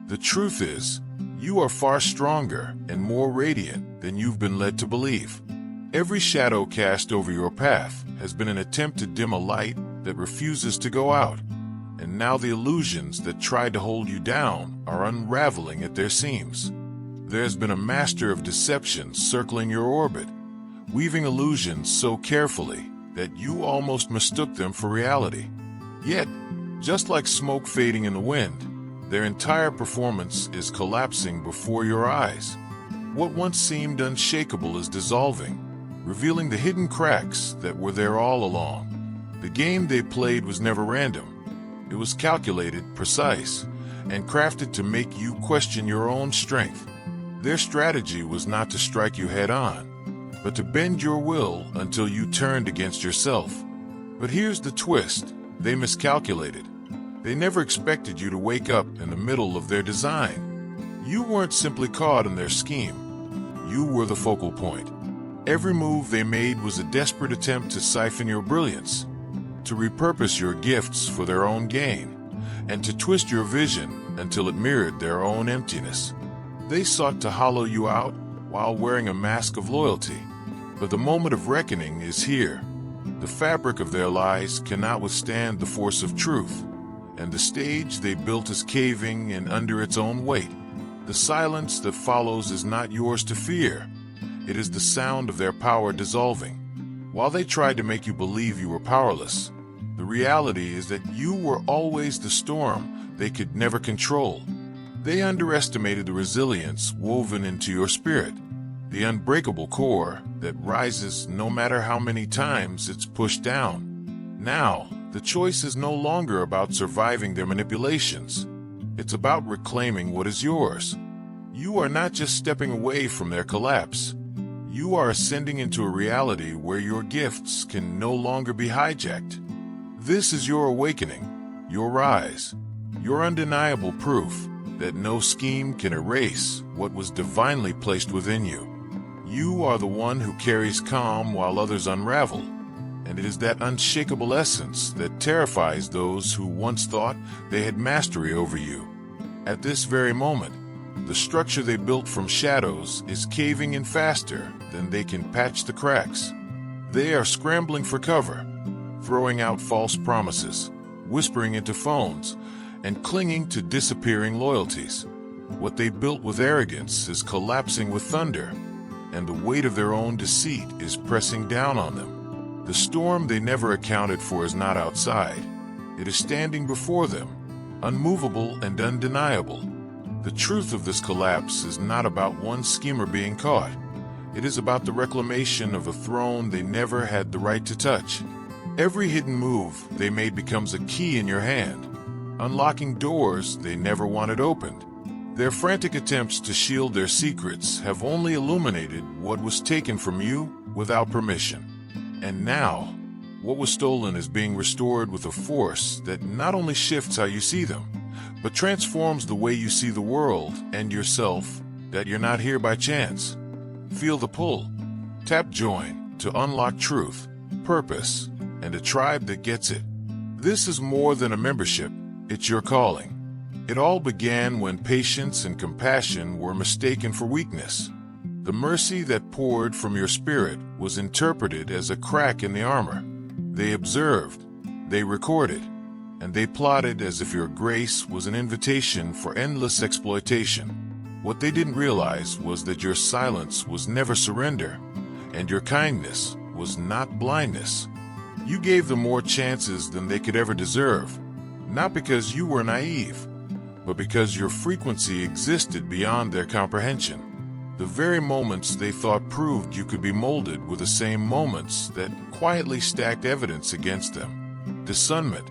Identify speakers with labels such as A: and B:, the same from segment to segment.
A: The truth is, you are far stronger and more radiant than you've been led to believe. Every shadow cast over your path has been an attempt to dim a light that refuses to go out. And now the illusions that tried to hold you down are unraveling at their seams. There's been a master of deception circling your orbit, weaving illusions so carefully that you almost mistook them for reality. Yet, just like smoke fading in the wind, their entire performance is collapsing before your eyes. What once seemed unshakable is dissolving, revealing the hidden cracks that were there all along. The game they played was never random. It was calculated, precise, and crafted to make you question your own strength. Their strategy was not to strike you head-on, but to bend your will until you turned against yourself. But here's the twist: they miscalculated. They never expected you to wake up in the middle of their design. You weren't simply caught in their scheme. You were the focal point. Every move they made was a desperate attempt to siphon your brilliance, to repurpose your gifts for their own gain, and to twist your vision until it mirrored their own emptiness. They sought to hollow you out while wearing a mask of loyalty. But the moment of reckoning is here. The fabric of their lies cannot withstand the force of truth, and the stage they built is caving in under its own weight. The silence that follows is not yours to fear. It is the sound of their power dissolving. While they tried to make you believe you were powerless, the reality is that you were always the storm they could never control. They underestimated the resilience woven into your spirit, the unbreakable core that rises no matter how many times it's pushed down. Now, the choice is no longer about surviving their manipulations. It's about reclaiming what is yours. You are not just stepping away from their collapse. You are ascending into a reality where your gifts can no longer be hijacked. This is your awakening, your rise, your undeniable proof that no scheme can erase what was divinely placed within you. You are the one who carries calm while others unravel, and it is that unshakable essence that terrifies those who once thought they had mastery over you. At this very moment, the structure they built from shadows is caving in faster than they can patch the cracks. They are scrambling for cover, throwing out false promises, whispering into phones, and clinging to disappearing loyalties. What they built with arrogance is collapsing with thunder, and the weight of their own deceit is pressing down on them. The storm they never accounted for is not outside. It is standing before them, unmovable and undeniable. The truth of this collapse is not about one schemer being caught. It is about the reclamation of a throne they never had the right to touch. Every hidden move they made becomes a key in your hand, unlocking doors they never wanted opened. Their frantic attempts to shield their secrets have only illuminated what was taken from you without permission. And now, what was stolen is being restored with a force that not only shifts how you see them, but transforms the way you see the world and yourself, that you're not here by chance. Feel the pull. Tap join to unlock truth, purpose, and a tribe that gets it. This is more than a membership, it's your calling. It all began when patience and compassion were mistaken for weakness. The mercy that poured from your spirit was interpreted as a crack in the armor. They observed, they recorded, and they plotted as if your grace was an invitation for endless exploitation. What they didn't realize was that your silence was never surrender, and your kindness was not blindness. You gave them more chances than they could ever deserve, not because you were naive, but because your frequency existed beyond their comprehension. The very moments they thought proved you could be molded were the same moments that quietly stacked evidence against them. Discernment,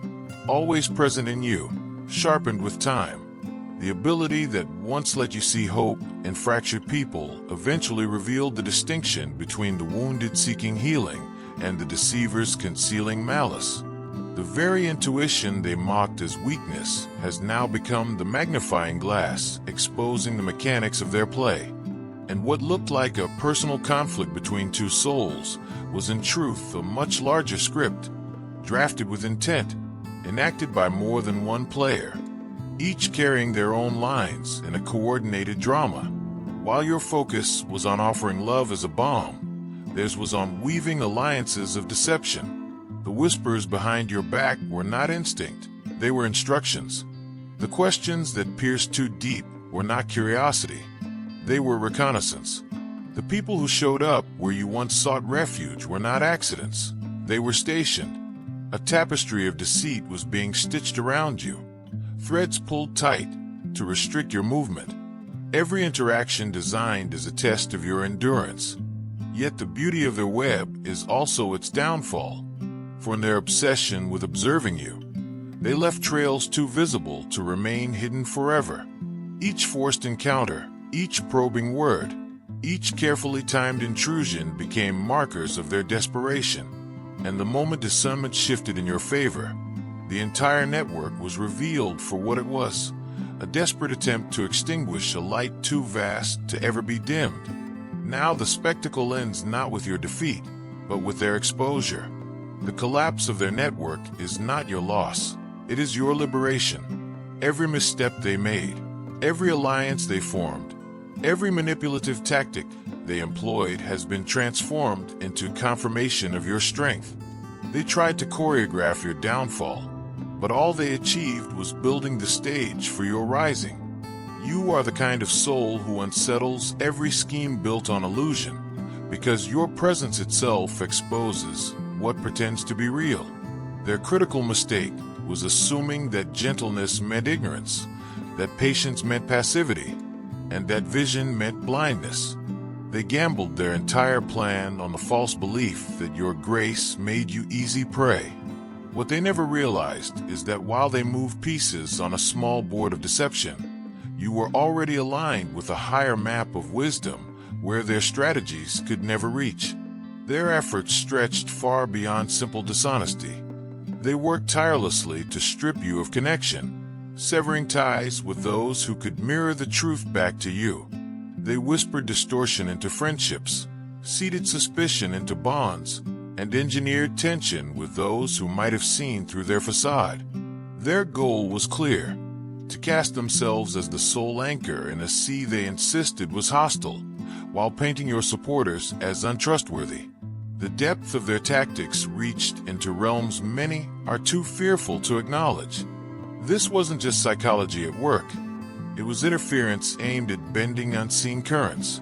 A: always present in you, sharpened with time. The ability that once let you see hope in fractured people eventually revealed the distinction between the wounded seeking healing and the deceivers concealing malice. The very intuition they mocked as weakness has now become the magnifying glass, exposing the mechanics of their play. And what looked like a personal conflict between two souls was in truth a much larger script, drafted with intent, enacted by more than one player. each carrying their own lines in a coordinated drama. While your focus was on offering love as a balm, theirs was on weaving alliances of deception. The whispers behind your back were not instinct, they were instructions. The questions that pierced too deep were not curiosity, they were reconnaissance. The people who showed up where you once sought refuge were not accidents, they were stationed. A tapestry of deceit was being stitched around you, threads pulled tight to restrict your movement. Every interaction designed as a test of your endurance. Yet the beauty of their web is also its downfall, for in their obsession with observing you, they left trails too visible to remain hidden forever. Each forced encounter, each probing word, each carefully timed intrusion became markers of their desperation. And the moment discernment shifted in your favor, the entire network was revealed for what it was, a desperate attempt to extinguish a light too vast to ever be dimmed. Now the spectacle ends not with your defeat, but with their exposure. The collapse of their network is not your loss, it is your liberation. Every misstep they made, every alliance they formed, every manipulative tactic they employed has been transformed into confirmation of your strength. They tried to choreograph your downfall, but all they achieved was building the stage for your rising. You are the kind of soul who unsettles every scheme built on illusion, because your presence itself exposes what pretends to be real. Their critical mistake was assuming that gentleness meant ignorance, that patience meant passivity, and that vision meant blindness. They gambled their entire plan on the false belief that your grace made you easy prey. What they never realized is that while they moved pieces on a small board of deception, you were already aligned with a higher map of wisdom where their strategies could never reach. Their efforts stretched far beyond simple dishonesty. They worked tirelessly to strip you of connection, severing ties with those who could mirror the truth back to you. They whispered distortion into friendships, seeded suspicion into bonds, and engineered tension with those who might have seen through their facade. Their goal was clear: to cast themselves as the sole anchor in a sea they insisted was hostile, while painting your supporters as untrustworthy. The depth of their tactics reached into realms many are too fearful to acknowledge. This wasn't just psychology at work. It was interference aimed at bending unseen currents.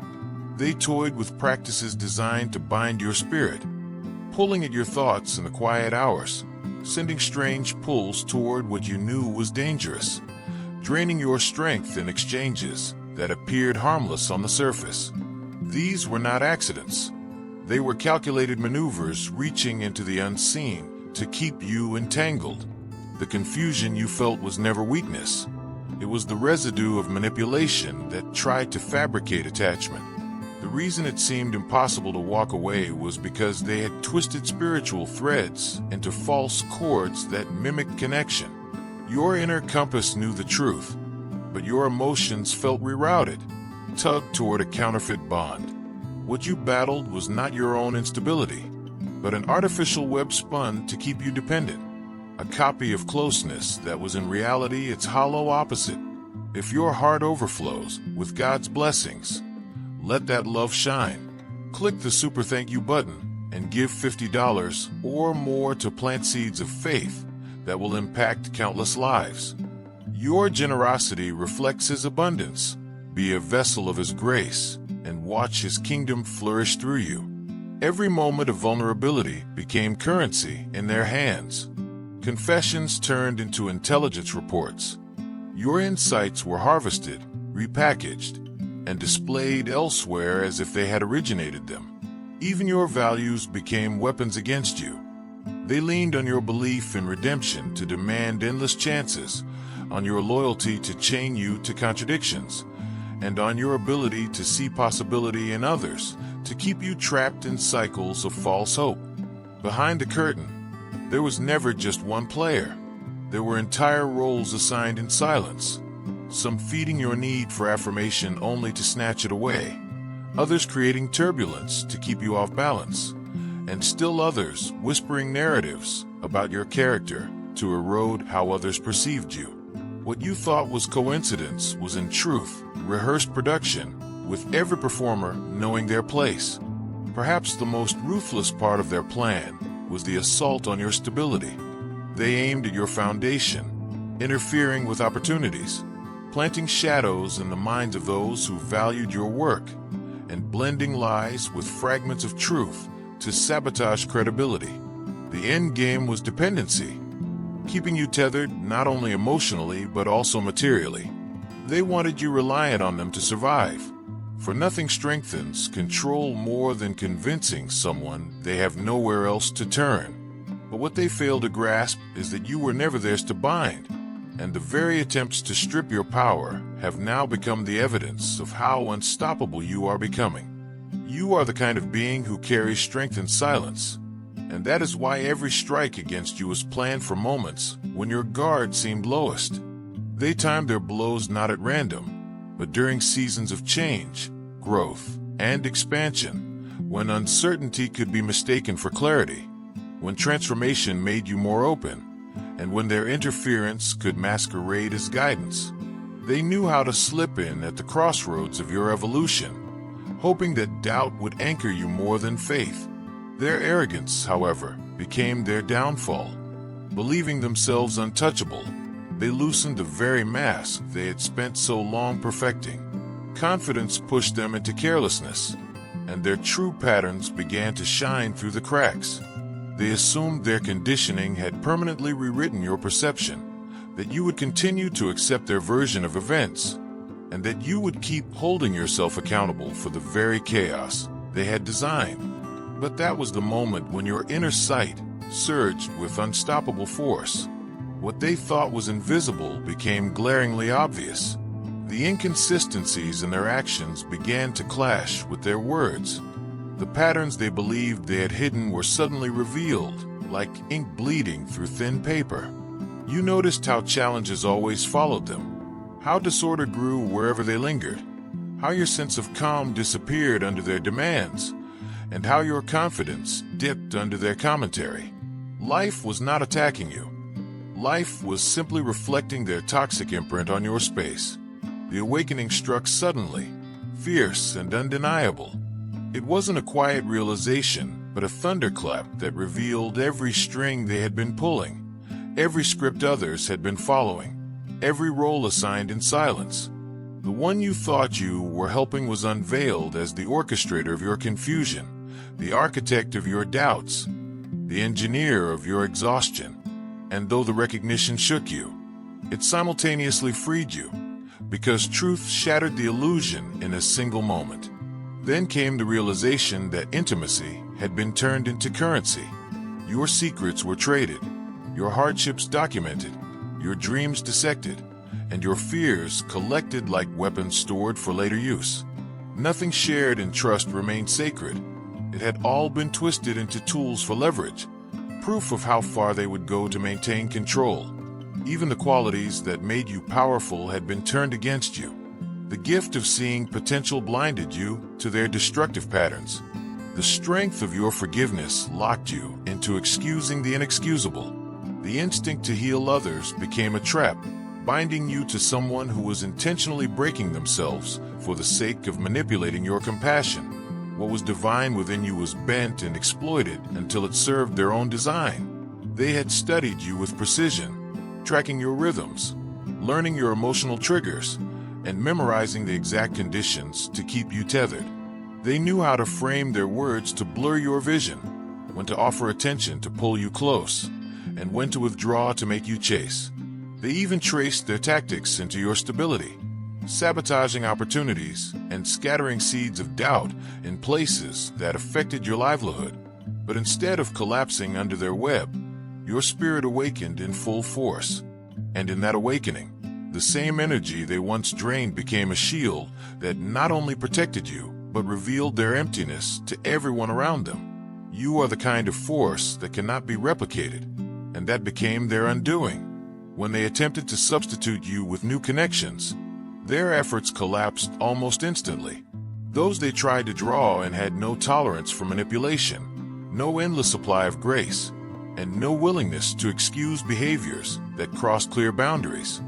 A: They toyed with practices designed to bind your spirit, pulling at your thoughts in the quiet hours, sending strange pulls toward what you knew was dangerous, draining your strength in exchanges that appeared harmless on the surface. These were not accidents. They were calculated maneuvers reaching into the unseen to keep you entangled. The confusion you felt was never weakness. It was the residue of manipulation that tried to fabricate attachment. The reason it seemed impossible to walk away was because they had twisted spiritual threads into false cords that mimicked connection. Your inner compass knew the truth, but your emotions felt rerouted, tugged toward a counterfeit bond. What you battled was not your own instability, but an artificial web spun to keep you dependent. A copy of closeness that was in reality its hollow opposite. If your heart overflows with God's blessings, let that love shine. Click the super thank you button and give $50 or more to plant seeds of faith that will impact countless lives. Your generosity reflects His abundance. Be a vessel of His grace and watch His kingdom flourish through you. Every moment of vulnerability became currency in their hands. Confessions turned into intelligence reports. Your insights were harvested, repackaged, and displayed elsewhere as if they had originated them. Even your values became weapons against you. They leaned on your belief in redemption to demand endless chances, on your loyalty to chain you to contradictions, and on your ability to see possibility in others to keep you trapped in cycles of false hope. Behind the curtain, there was never just one player. There were entire roles assigned in silence, some feeding your need for affirmation only to snatch it away, others creating turbulence to keep you off balance, and still others whispering narratives about your character to erode how others perceived you. What you thought was coincidence was in truth rehearsed production, with every performer knowing their place. Perhaps the most ruthless part of their plan was the assault on your stability. They aimed at your foundation, interfering with opportunities, planting shadows in the minds of those who valued your work, and blending lies with fragments of truth to sabotage credibility. The end game was dependency, keeping you tethered not only emotionally but also materially. They wanted you reliant on them to survive, for nothing strengthens control more than convincing someone they have nowhere else to turn. But what they failed to grasp is that you were never theirs to bind, and the very attempts to strip your power have now become the evidence of how unstoppable you are becoming. You are the kind of being who carries strength in silence, and that is why every strike against you was planned for moments when your guard seemed lowest. They timed their blows not at random, but during seasons of change, growth, and expansion, when uncertainty could be mistaken for clarity, when transformation made you more open, and when their interference could masquerade as guidance. They knew how to slip in at the crossroads of your evolution, hoping that doubt would anchor you more than faith. Their arrogance, however, became their downfall. Believing themselves untouchable, they loosened the very mask they had spent so long perfecting. Confidence pushed them into carelessness, and their true patterns began to shine through the cracks. They assumed their conditioning had permanently rewritten your perception, that you would continue to accept their version of events, and that you would keep holding yourself accountable for the very chaos they had designed. But that was the moment when your inner sight surged with unstoppable force. What they thought was invisible became glaringly obvious. The inconsistencies in their actions began to clash with their words. The patterns they believed they had hidden were suddenly revealed, like ink bleeding through thin paper. You noticed how challenges always followed them, how disorder grew wherever they lingered, how your sense of calm disappeared under their demands, and how your confidence dipped under their commentary. Life was not attacking you. Life was simply reflecting their toxic imprint on your space. The awakening struck suddenly, fierce and undeniable. It wasn't a quiet realization, but a thunderclap that revealed every string they had been pulling, every script others had been following, every role assigned in silence. The one you thought you were helping was unveiled as the orchestrator of your confusion, the architect of your doubts, the engineer of your exhaustion. And though the recognition shook you, it simultaneously freed you, because truth shattered the illusion in a single moment. Then came the realization that intimacy had been turned into currency. Your secrets were traded, your hardships documented, your dreams dissected, and your fears collected like weapons stored for later use. Nothing shared in trust remained sacred. It had all been twisted into tools for leverage, proof of how far they would go to maintain control. Even the qualities that made you powerful had been turned against you. The gift of seeing potential blinded you to their destructive patterns. The strength of your forgiveness locked you into excusing the inexcusable. The instinct to heal others became a trap, binding you to someone who was intentionally breaking themselves for the sake of manipulating your compassion. What was divine within you was bent and exploited until it served their own design. They had studied you with precision, tracking your rhythms, learning your emotional triggers, and memorizing the exact conditions to keep you tethered. They knew how to frame their words to blur your vision, when to offer attention to pull you close, and when to withdraw to make you chase. They even traced their tactics into your stability, sabotaging opportunities and scattering seeds of doubt in places that affected your livelihood. But instead of collapsing under their web, your spirit awakened in full force. And in that awakening, the same energy they once drained became a shield that not only protected you, but revealed their emptiness to everyone around them. You are the kind of force that cannot be replicated, and that became their undoing. When they attempted to substitute you with new connections, their efforts collapsed almost instantly. Those they tried to draw in had no tolerance for manipulation, no endless supply of grace, and no willingness to excuse behaviors that crossed clear boundaries.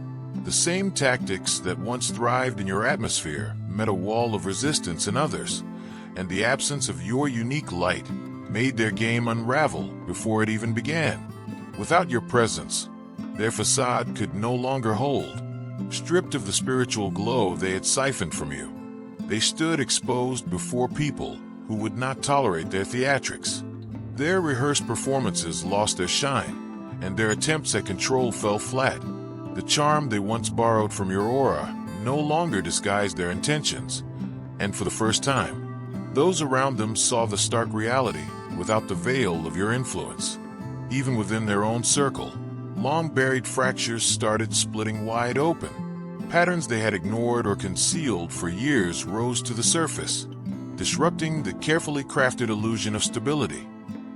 A: The same tactics that once thrived in your atmosphere met a wall of resistance in others, and the absence of your unique light made their game unravel before it even began. Without your presence, their facade could no longer hold. Stripped of the spiritual glow they had siphoned from you, they stood exposed before people who would not tolerate their theatrics. Their rehearsed performances lost their shine, and their attempts at control fell flat. The charm they once borrowed from your aura no longer disguised their intentions, and for the first time, those around them saw the stark reality without the veil of your influence. Even within their own circle, long-buried fractures started splitting wide open. Patterns they had ignored or concealed for years rose to the surface, disrupting the carefully crafted illusion of stability.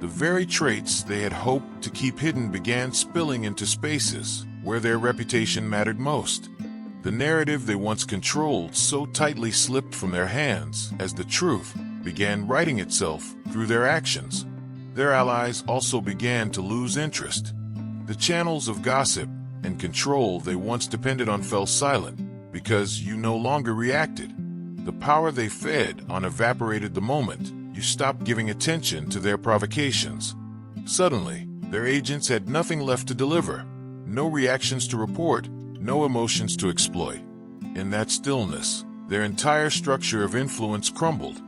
A: The very traits they had hoped to keep hidden began spilling into spaces where their reputation mattered most. The narrative they once controlled so tightly slipped from their hands as the truth began writing itself through their actions. Their allies also began to lose interest. The channels of gossip and control they once depended on fell silent because you no longer reacted. The power they fed on evaporated the moment you stopped giving attention to their provocations. Suddenly, their agents had nothing left to deliver, no reactions to report, no emotions to exploit. In that stillness, their entire structure of influence crumbled.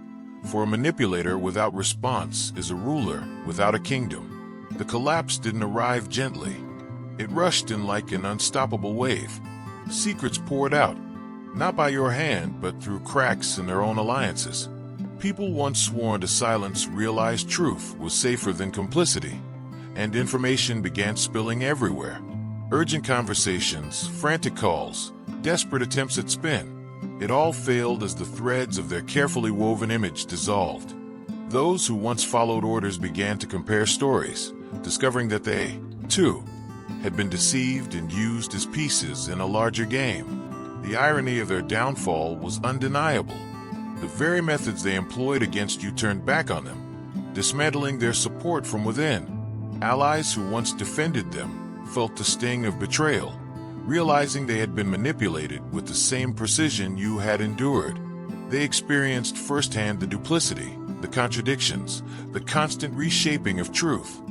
A: For a manipulator without response is a ruler without a kingdom. The collapse didn't arrive gently. It rushed in like an unstoppable wave. Secrets poured out, not by your hand, but through cracks in their own alliances. People once sworn to silence realized truth was safer than complicity, and information began spilling everywhere. Urgent conversations, frantic calls, desperate attempts at spin. It all failed as the threads of their carefully woven image dissolved. Those who once followed orders began to compare stories, discovering that they, too, had been deceived and used as pieces in a larger game. The irony of their downfall was undeniable. The very methods they employed against you turned back on them, dismantling their support from within. Allies who once defended them felt the sting of betrayal, realizing they had been manipulated with the same precision you had endured. They experienced firsthand the duplicity, the contradictions, the constant reshaping of truth.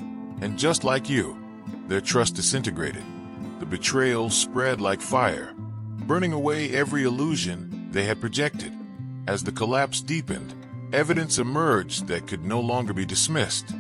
A: And just like you, their trust disintegrated. The betrayal spread like fire, burning away every illusion they had projected. As the collapse deepened, evidence emerged that could no longer be dismissed.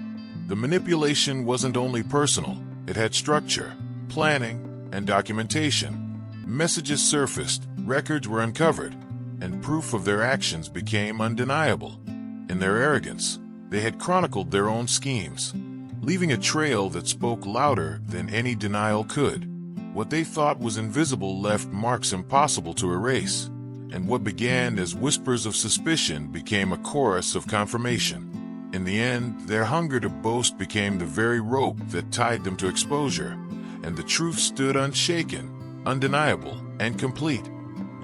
A: The manipulation wasn't only personal, it had structure, planning, and documentation. Messages surfaced, records were uncovered, and proof of their actions became undeniable. In their arrogance, they had chronicled their own schemes, leaving a trail that spoke louder than any denial could. What they thought was invisible left marks impossible to erase, and what began as whispers of suspicion became a chorus of confirmation. In the end, their hunger to boast became the very rope that tied them to exposure, and the truth stood unshaken, undeniable, and complete.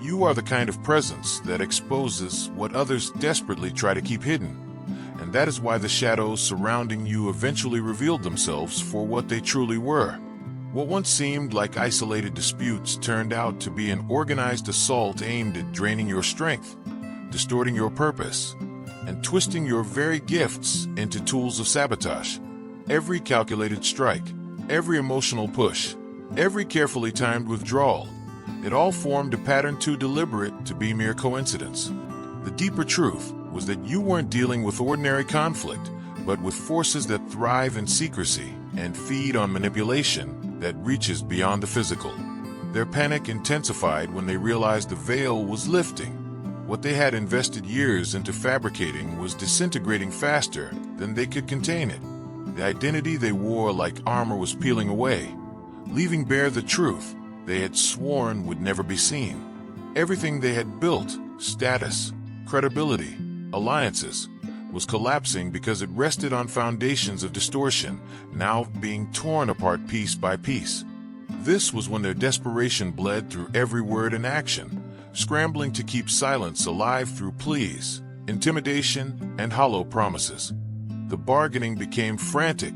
A: You are the kind of presence that exposes what others desperately try to keep hidden, and that is why the shadows surrounding you eventually revealed themselves for what they truly were. What once seemed like isolated disputes turned out to be an organized assault aimed at draining your strength, distorting your purpose, and twisting your very gifts into tools of sabotage. Every calculated strike, every emotional push, every carefully timed withdrawal, it all formed a pattern too deliberate to be mere coincidence. The deeper truth was that you weren't dealing with ordinary conflict, but with forces that thrive in secrecy and feed on manipulation that reaches beyond the physical. Their panic intensified when they realized the veil was lifting. What they had invested years into fabricating was disintegrating faster than they could contain it. The identity they wore like armor was peeling away, leaving bare the truth they had sworn would never be seen. Everything they had built, status, credibility, alliances, was collapsing because it rested on foundations of distortion, now being torn apart piece by piece. This was when their desperation bled through every word and action, scrambling to keep silence alive through pleas, intimidation, and hollow promises. The bargaining became frantic.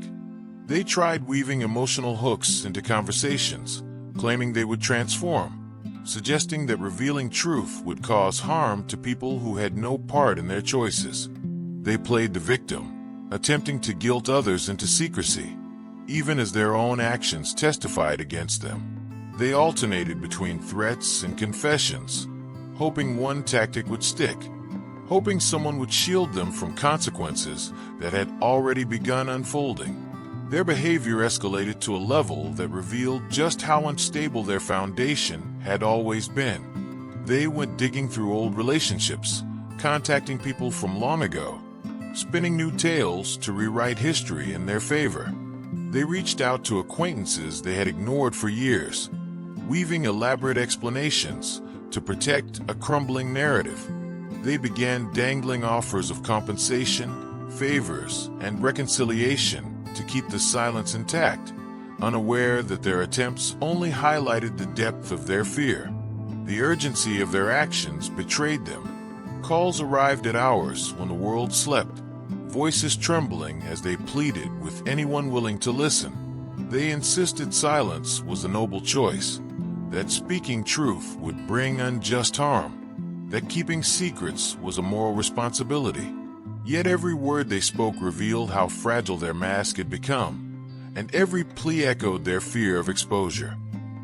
A: They tried weaving emotional hooks into conversations, claiming they would transform, suggesting that revealing truth would cause harm to people who had no part in their choices. They played the victim, attempting to guilt others into secrecy, even as their own actions testified against them. They alternated between threats and confessions, hoping one tactic would stick, hoping someone would shield them from consequences that had already begun unfolding. Their behavior escalated to a level that revealed just how unstable their foundation had always been. They went digging through old relationships, contacting people from long ago, spinning new tales to rewrite history in their favor. They reached out to acquaintances they had ignored for years, weaving elaborate explanations to protect a crumbling narrative. They began dangling offers of compensation, favors, and reconciliation to keep the silence intact, unaware that their attempts only highlighted the depth of their fear. The urgency of their actions betrayed them. Calls arrived at hours when the world slept, voices trembling as they pleaded with anyone willing to listen. They insisted silence was a noble choice, that speaking truth would bring unjust harm, that keeping secrets was a moral responsibility. Yet every word they spoke revealed how fragile their mask had become, and every plea echoed their fear of exposure.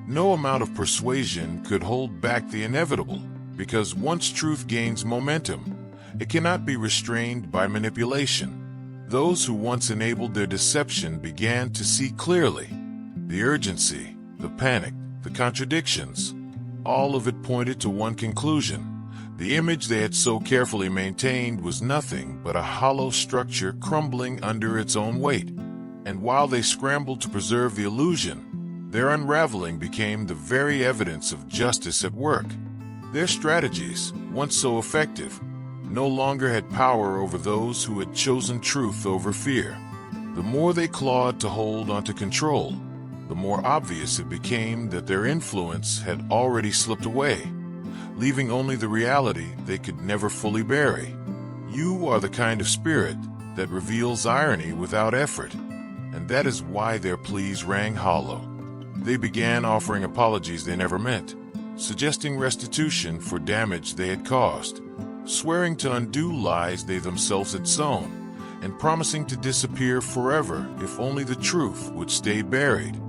A: No amount of persuasion could hold back the inevitable, because once truth gains momentum, it cannot be restrained by manipulation. Those who once enabled their deception began to see clearly. The urgency, the panic, the contradictions, all of it pointed to one conclusion. The image they had so carefully maintained was nothing but a hollow structure crumbling under its own weight. And while they scrambled to preserve the illusion, their unraveling became the very evidence of justice at work. Their strategies, once so effective, no longer had power over those who had chosen truth over fear. The more they clawed to hold onto control, the more obvious it became that their influence had already slipped away, leaving only the reality they could never fully bury. You are the kind of spirit that reveals irony without effort, and that is why their pleas rang hollow. They began offering apologies they never meant, suggesting restitution for damage they had caused, swearing to undo lies they themselves had sown, and promising to disappear forever if only the truth would stay buried.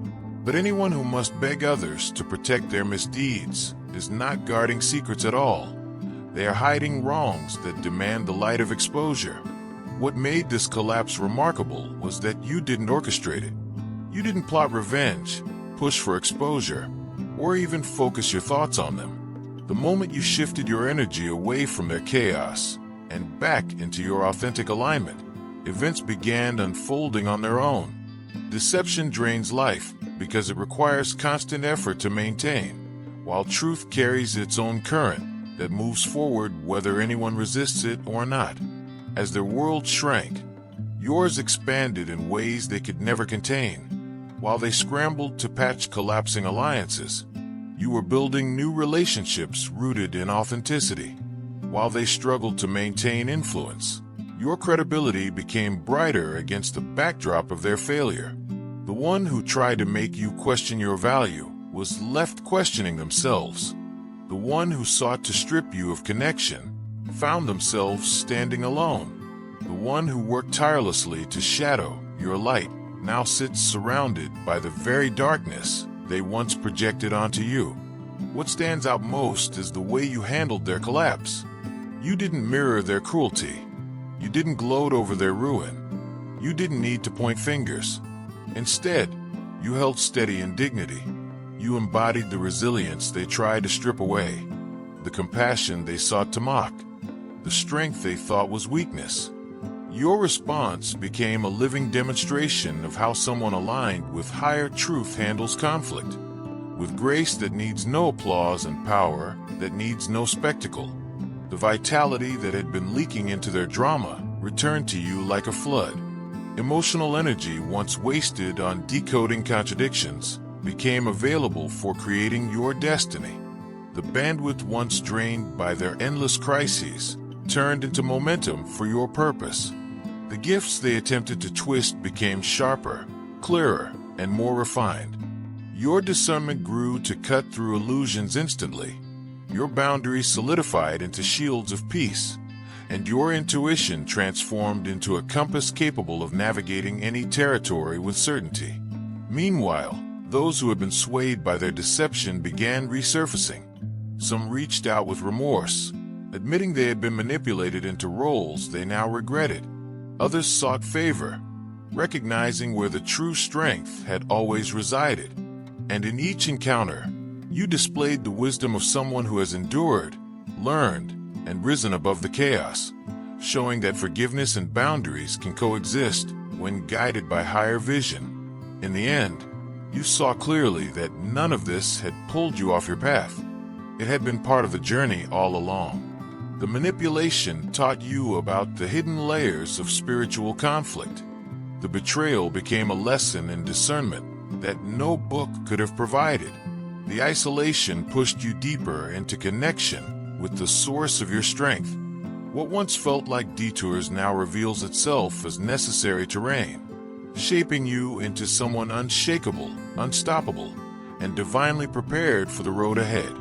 A: But anyone who must beg others to protect their misdeeds is not guarding secrets at all. They are hiding wrongs that demand the light of exposure. What made this collapse remarkable was that you didn't orchestrate it. You didn't plot revenge, push for exposure, or even focus your thoughts on them. The moment you shifted your energy away from their chaos and back into your authentic alignment, events began unfolding on their own. Deception drains life because it requires constant effort to maintain, while truth carries its own current that moves forward whether anyone resists it or not. As their world shrank, yours expanded in ways they could never contain. While they scrambled to patch collapsing alliances, you were building new relationships rooted in authenticity. While they struggled to maintain influence, your credibility became brighter against the backdrop of their failure. The one who tried to make you question your value was left questioning themselves. The one who sought to strip you of connection found themselves standing alone. The one who worked tirelessly to shadow your light now sits surrounded by the very darkness they once projected onto you. What stands out most is the way you handled their collapse. You didn't mirror their cruelty. You didn't gloat over their ruin. You didn't need to point fingers. Instead, you held steady in dignity. You embodied the resilience they tried to strip away, the compassion they sought to mock, the strength they thought was weakness. Your response became a living demonstration of how someone aligned with higher truth handles conflict, with grace that needs no applause and power that needs no spectacle. The vitality that had been leaking into their drama returned to you like a flood. Emotional energy once wasted on decoding contradictions became available for creating your destiny. The bandwidth once drained by their endless crises turned into momentum for your purpose. The gifts they attempted to twist became sharper, clearer, and more refined. Your discernment grew to cut through illusions instantly. Your boundaries solidified into shields of peace, and your intuition transformed into a compass capable of navigating any territory with certainty. Meanwhile, those who had been swayed by their deception began resurfacing. Some reached out with remorse, admitting they had been manipulated into roles they now regretted. Others sought favor, recognizing where the true strength had always resided. And in each encounter, you displayed the wisdom of someone who has endured, learned, and risen above the chaos, showing that forgiveness and boundaries can coexist when guided by higher vision. In the end, you saw clearly that none of this had pulled you off your path. It had been part of the journey all along. The manipulation taught you about the hidden layers of spiritual conflict. The betrayal became a lesson in discernment that no book could have provided. The isolation pushed you deeper into connection with the source of your strength. What once felt like detours now reveals itself as necessary terrain, shaping you into someone unshakable, unstoppable, and divinely prepared for the road ahead.